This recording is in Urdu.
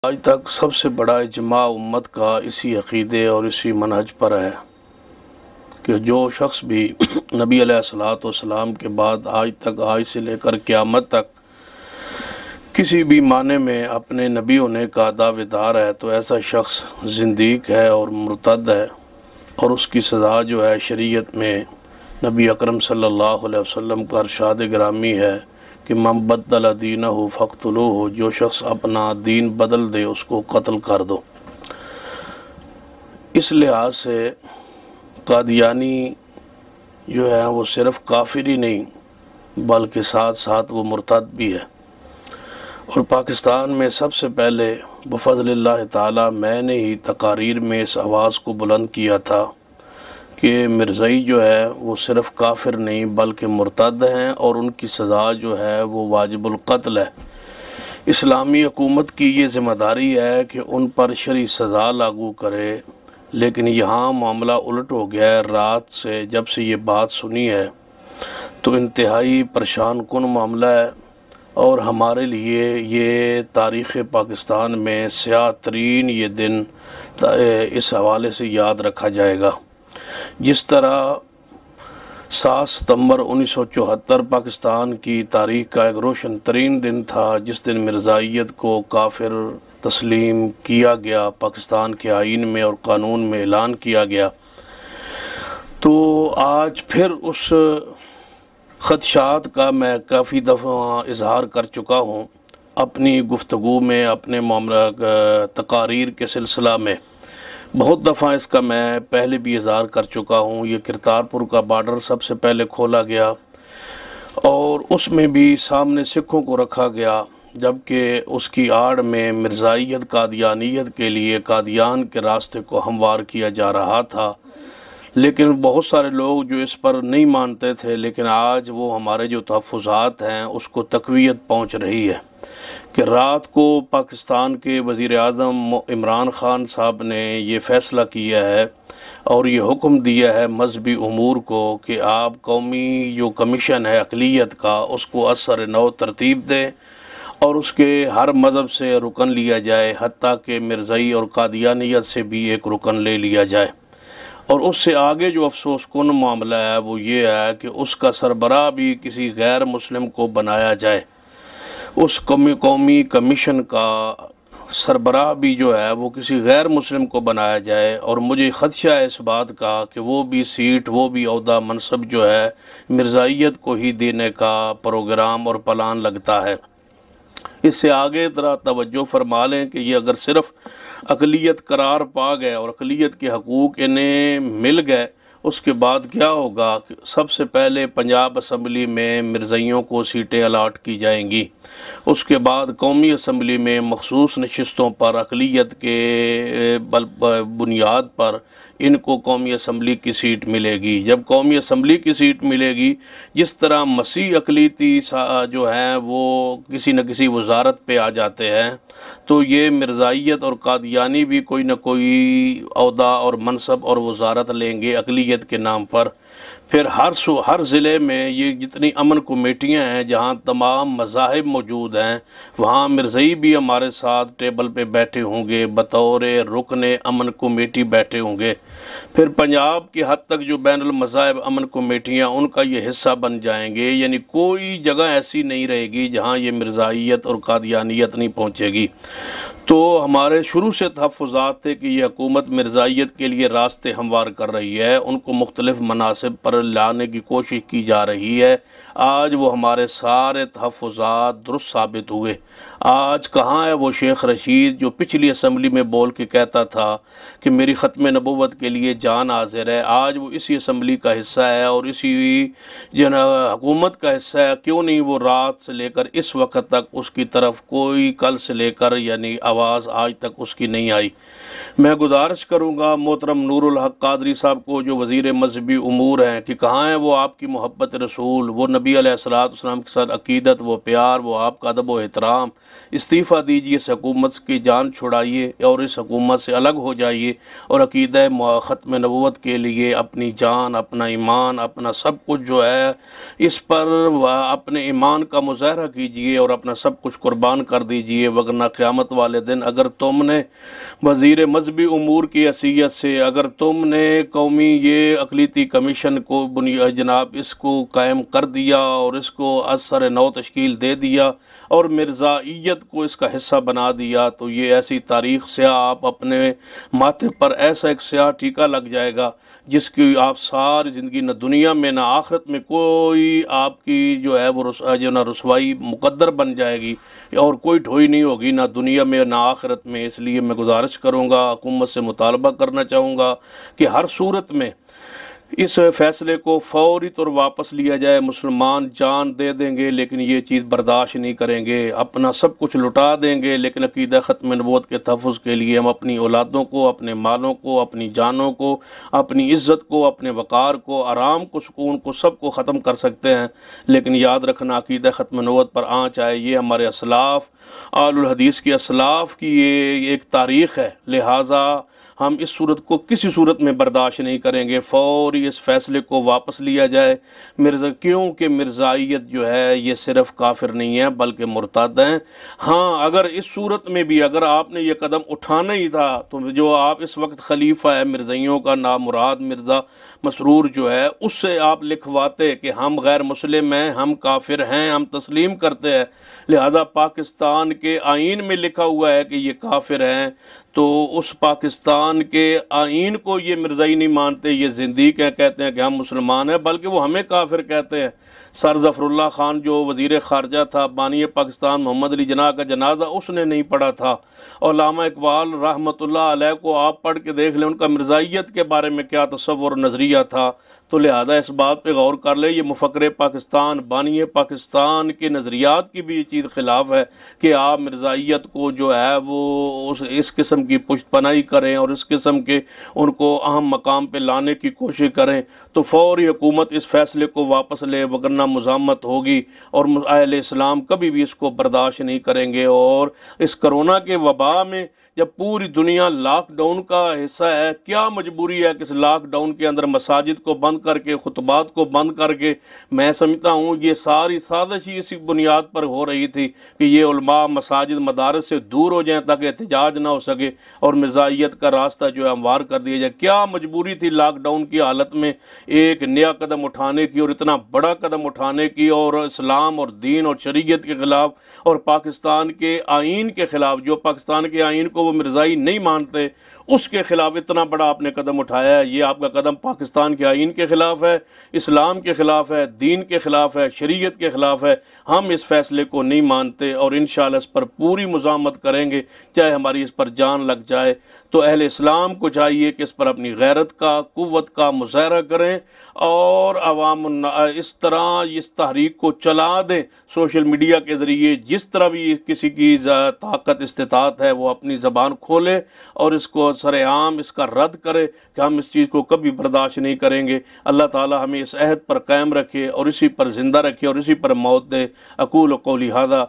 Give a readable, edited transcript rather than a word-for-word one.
آج تک سب سے بڑا اجماع امت کا اسی عقیدے اور اسی منہج پر ہے کہ جو شخص بھی نبی علیہ الصلوۃ والسلام کے بعد آج سے لے کر قیامت تک کسی بھی معنی میں اپنے نبی ہونے کا دعوے دار ہے تو ایسا شخص زندیق ہے اور مرتد ہے، اور اس کی سزا جو ہے شریعت میں نبی اکرم صلی اللہ علیہ وسلم کا ارشاد گرامی ہے کہ من بدل دینہ فاقتلوہ، جو شخص اپنا دین بدل دے اس کو قتل کر دو۔ اس لحاظ سے قادیانی جو ہے وہ صرف کافر ہی نہیں بلکہ ساتھ ساتھ وہ مرتد بھی ہے، اور پاکستان میں سب سے پہلے بفضل اللہ تعالی میں نے ہی تقاریر میں اس آواز کو بلند کیا تھا کہ مرزائی جو ہے وہ صرف کافر نہیں بلکہ مرتد ہیں، اور ان کی سزا جو ہے وہ واجب القتل ہے۔ اسلامی حکومت کی یہ ذمہ داری ہے کہ ان پر شرعی سزا لاگو کرے، لیکن یہاں معاملہ الٹ ہو گیا ہے۔ رات سے جب سے یہ بات سنی ہے تو انتہائی پریشان کن معاملہ ہے، اور ہمارے لیے یہ تاریخ پاکستان میں سیاہ ترین یہ دن اس حوالے سے یاد رکھا جائے گا۔ جس طرح 7 ستمبر 1974 پاکستان کی تاریخ کا ایک روشن ترین دن تھا، جس دن مرزائیت کو کافر تسلیم کیا گیا، پاکستان کے آئین میں اور قانون میں اعلان کیا گیا، تو آج پھر اس خدشات کا میں کافی دفعہ اظہار کر چکا ہوں اپنی گفتگو میں، اپنے معاملہ تقاریر کے سلسلہ میں۔ بہت دفعہ اس کا میں پہلے بھی اظہار کر چکا ہوں۔ یہ کرتارپور کا بارڈر سب سے پہلے کھولا گیا اور اس میں بھی سامنے سکھوں کو رکھا گیا، جبکہ اس کی آڑ میں مرزائیت قادیانیت کے لیے قادیان کے راستے کو ہموار کیا جا رہا تھا، لیکن بہت سارے لوگ جو اس پر نہیں مانتے تھے، لیکن آج وہ ہمارے جو تحفظات ہیں اس کو تقویت پہنچ رہی ہے کہ رات کو پاکستان کے وزیر اعظم عمران خان صاحب نے یہ فیصلہ کیا ہے اور یہ حکم دیا ہے مذہبی امور کو کہ آپ قومی جو کمیشن ہے اقلیت کا اس کو اثر نو ترتیب دیں اور اس کے ہر مذہب سے رکن لیا جائے، حتیٰ کہ مرزائی اور قادیانیت سے بھی ایک رکن لے لیا جائے۔ اور اس سے آگے جو افسوس کن معاملہ ہے وہ یہ ہے کہ اس کا سربراہ بھی کسی غیر مسلم کو بنایا جائے، اس قومی کمیشن کا سربراہ بھی جو ہے وہ کسی غیر مسلم کو بنایا جائے، اور مجھے خدشہ ہے اس بات کا کہ وہ بھی سیٹ، وہ بھی عہدہ منصب جو ہے مرزائیت کو ہی دینے کا پروگرام اور پلان لگتا ہے۔ اس سے آگے ذرا توجہ فرما لیں کہ یہ اگر صرف اقلیت قرار پا گئے اور اقلیت کے حقوق انہیں مل گئے، اس کے بعد کیا ہوگا کہ سب سے پہلے پنجاب اسمبلی میں مرزائیوں کو سیٹیں الاٹ کی جائیں گی، اس کے بعد قومی اسمبلی میں مخصوص نشستوں پر اقلیت کے بنیاد پر ان کو قومی اسمبلی کی سیٹ ملے گی۔ جب قومی اسمبلی کی سیٹ ملے گی، جس طرح مسیح اقلیتی جو ہیں وہ کسی نہ کسی وزارت پہ آ جاتے ہیں، تو یہ مرزائیت اور قادیانی بھی کوئی نہ کوئی عہدہ اور منصب اور وزارت لیں گے اقلیت کے نام پر۔ پھر ہر ضلع میں یہ جتنی امن کمیٹیاں ہیں جہاں تمام مذاہب موجود ہیں، وہاں مرزائی بھی ہمارے ساتھ ٹیبل پہ بیٹھے ہوں گے، بطور رکن امن کمیٹی بیٹھے ہوں گے۔ پھر پنجاب کی حد تک جو بین المذاہب امن کمیٹیاں ان کا یہ حصہ بن جائیں گے، یعنی کوئی جگہ ایسی نہیں رہے گی جہاں یہ مرزائیت اور قادیانیت نہیں پہنچے گی۔ تو ہمارے شروع سے تحفظات تھے کہ یہ حکومت مرزائیت کے لیے راستے ہموار کر رہی ہے، ان کو مختلف مناصب پر لانے کی کوشش کی جا رہی ہے۔ آج وہ ہمارے سارے تحفظات درست ثابت ہوئے۔ آج کہاں ہے وہ شیخ رشید جو پچھلی اسمبلی میں بول کے کہتا تھا کہ میری ختم نبوت کے لیے جان حاضر ہے؟ آج وہ اسی اسمبلی کا حصہ ہے اور اسی حکومت کا حصہ ہے۔ کیوں نہیں وہ رات سے لے کر اس وقت تک اس کی طرف کوئی کل سے لے کر یعنی آواز آج تک اس کی نہیں آئی؟ میں گزارش کروں گا محترم نور الحق قادری صاحب کو جو وزیر مذہبی امور ہیں کہ کہاں ہے وہ آپ کی محبت رسول، وہ نبی علیہ الصلوۃ والسلام کے ساتھ عقیدت، وہ پیار، وہ آپ کا ادب و احترام، استعفیٰ دیجئے، اس حکومت کی جان چھڑائیے اور اس حکومت سے الگ ہو جائیے، اور عقیدہ ختم نبوت کے لیے اپنی جان، اپنا ایمان، اپنا سب کچھ جو ہے اس پر اپنے ایمان کا مظاہرہ کیجئے اور اپنا سب کچھ قربان کر دیجئے، وگرنہ قیامت والے دن اگر تم نے وزیر مذہبی امور کی حیثیت سے، اگر تم نے قومی یہ اقلیتی کمیشن کو جناب اس کو قائم کر دیا اور اس کو اثر نو تشکیل دے دیا اور مرزائیت کو اس کا حصہ بنا دیا، تو یہ ایسی تاریخ سے آپ اپنے ماتھے پر ایسا ایک سیاہ ٹیکا لگ جائے گا جس کی آپ ساری زندگی نہ دنیا میں نہ آخرت میں کوئی آپ کی جو ہے وہ رسوائی مقدر بن جائے گی، اور کوئی ڈھوئی نہیں ہوگی نہ دنیا میں نہ آخرت میں۔ اس لیے میں گزارش کروں گا، حکومت سے مطالبہ کرنا چاہوں گا کہ ہر صورت میں اس فیصلے کو فوری طور واپس لیا جائے۔ مسلمان جان دے دیں گے لیکن یہ چیز برداشت نہیں کریں گے، اپنا سب کچھ لٹا دیں گے، لیکن عقیدہ ختم نبوت کے تحفظ کے لیے ہم اپنی اولادوں کو، اپنے مالوں کو، اپنی جانوں کو، اپنی عزت کو، اپنے وقار کو، آرام کو، سکون کو، سب کو ختم کر سکتے ہیں، لیکن یاد رکھنا عقیدہ ختم نبوت پر آنچ آئے، یہ ہمارے اسلاف، آل الحدیث کی اسلاف کی یہ ایک تاریخ ہے، لہٰذا ہم اس صورت کو کسی صورت میں برداشت نہیں کریں گے۔ فوری اس فیصلے کو واپس لیا جائے، کیونکہ مرزائیت جو ہے یہ صرف کافر نہیں ہے بلکہ مرتد ہیں۔ ہاں، اگر اس صورت میں بھی اگر آپ نے یہ قدم اٹھانا ہی تھا تو جو آپ اس وقت خلیفہ ہے مرزائیوں کا، نامراد مرزا مسرور جو ہے، اس سے آپ لکھواتے کہ ہم غیر مسلم ہیں، ہم کافر ہیں، ہم تسلیم کرتے ہیں، لہذا پاکستان کے آئین میں لکھا ہوا ہے کہ یہ کافر ہیں، تو اس پاکستان کے آئین کو یہ مرزائی نہیں مانتے، یہ زندیق ہیں، کہتے ہیں کہ ہم مسلمان ہیں، بلکہ وہ ہمیں کافر کہتے ہیں۔ سر ظفر اللہ خان جو وزیر خارجہ تھا، بانی پاکستان محمد علی جناح کا جنازہ اس نے نہیں پڑھا تھا، اور علامہ اقبال رحمۃ اللہ علیہ کو آپ پڑھ کے دیکھ لیں ان کا مرزائیت کے بارے میں کیا تصور نظریہ تھا، تو لہذا اس بات پہ غور کر لیں، یہ مفکر پاکستان، بانی پاکستان کے نظریات کی بھی یہ چیز خلاف ہے کہ آپ مرزائیت کو جو ہے وہ اس قسم کی پشت پناہی کریں اور اس قسم کے ان کو اہم مقام پہ لانے کی کوشش کریں، تو فوری حکومت اس فیصلے کو واپس لے، وگرنہ مزاحمت ہوگی اور اہل اسلام کبھی بھی اس کو برداشت نہیں کریں گے۔ اور اس کرونا کے وبا میں جب پوری دنیا لاک ڈاؤن کا حصہ ہے، کیا مجبوری ہے کہ اس لاک ڈاؤن کے اندر مساجد کو بند کر کے، خطبات کو بند کر کے، میں سمجھتا ہوں یہ ساری سازش ہی اسی بنیاد پر ہو رہی تھی کہ یہ علماء مساجد مدارس سے دور ہو جائیں تاکہ احتجاج نہ ہو سکے اور مرزائیت کا راستہ جو ہے ہموار کر دیا جائے۔ کیا مجبوری تھی لاک ڈاؤن کی حالت میں ایک نیا قدم اٹھانے کی، اور اتنا بڑا قدم اٹھانے کی، اور اسلام اور دین اور شریعت کے خلاف اور پاکستان کے آئین کے خلاف، جو پاکستان کے آئین کو وہ مرزائی نہیں مانتے، اس کے خلاف اتنا بڑا آپ نے قدم اٹھایا ہے۔ یہ آپ کا قدم پاکستان کے آئین کے خلاف ہے، اسلام کے خلاف ہے، دین کے خلاف ہے، شریعت کے خلاف ہے۔ ہم اس فیصلے کو نہیں مانتے اور انشاءاللہ اس پر پوری مزاحمت کریں گے، چاہے ہماری اس پر جان لگ جائے۔ تو اہل اسلام کو چاہیے کہ اس پر اپنی غیرت کا، قوت کا مظاہرہ کریں اور عوام اس طرح اس تحریک کو چلا دیں سوشل میڈیا کے ذریعے، جس طرح بھی کسی کی طاقت استطاعت ہے وہ اپنی زبان کھولے اور اس کو سر عام اس کا رد کرے کہ ہم اس چیز کو کبھی برداشت نہیں کریں گے۔ اللہ تعالی ہمیں اس عہد پر قائم رکھے اور اسی پر زندہ رکھے اور اسی پر موت دے۔ اقول قولی ھذا